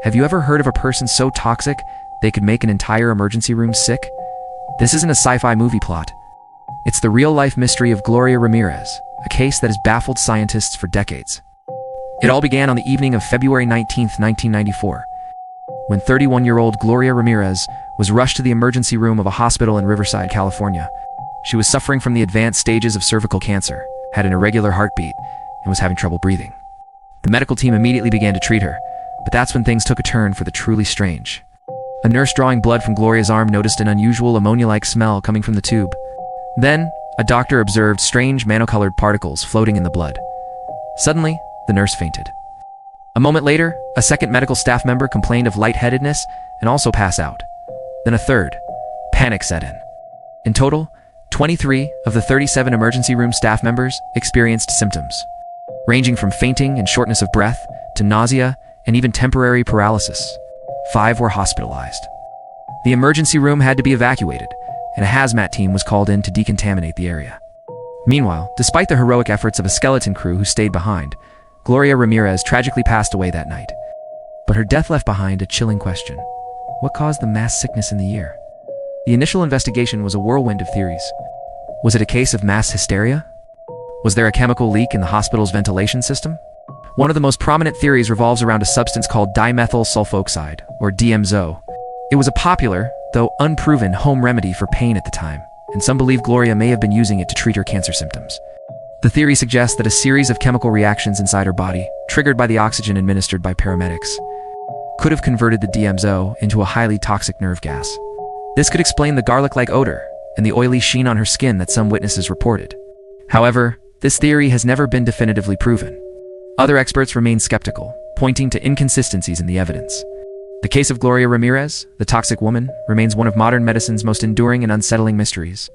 Have you ever heard of a person so toxic they could make an entire emergency room sick? This isn't a sci-fi movie plot. It's the real-life mystery of Gloria Ramirez, a case that has baffled scientists for decades. It all began on the evening of February 19, 1994, when 31-year-old Gloria Ramirez was rushed to the emergency room of a hospital in Riverside, California. She was suffering from the advanced stages of cervical cancer, had an irregular heartbeat, and was having trouble breathing. The medical team immediately began to treat her, but that's when things took a turn for the truly strange. A nurse drawing blood from Gloria's arm noticed an unusual ammonia-like smell coming from the tube. Then, a doctor observed strange mano-colored particles floating in the blood. Suddenly, the nurse fainted. A moment later, a second medical staff member complained of lightheadedness and also passed out. Then a third. Panic set in. In total, 23 of the 37 emergency room staff members experienced symptoms, ranging from fainting and shortness of breath to nausea and even temporary paralysis. 5 were hospitalized. The emergency room had to be evacuated, and a hazmat team was called in to decontaminate the area. Meanwhile, despite the heroic efforts of a skeleton crew who stayed behind, Gloria Ramirez tragically passed away that night. But her death left behind a chilling question. What caused the mass sickness in the air? The initial investigation was a whirlwind of theories. Was it a case of mass hysteria? Was there a chemical leak in the hospital's ventilation system? One of the most prominent theories revolves around a substance called dimethyl sulfoxide, or DMSO. It was a popular, though unproven, home remedy for pain at the time, and some believe Gloria may have been using it to treat her cancer symptoms. The theory suggests that a series of chemical reactions inside her body, triggered by the oxygen administered by paramedics, could have converted the DMSO into a highly toxic nerve gas. This could explain the garlic-like odor and the oily sheen on her skin that some witnesses reported. However, this theory has never been definitively proven. Other experts remain skeptical, pointing to inconsistencies in the evidence. The case of Gloria Ramirez, the toxic woman, remains one of modern medicine's most enduring and unsettling mysteries.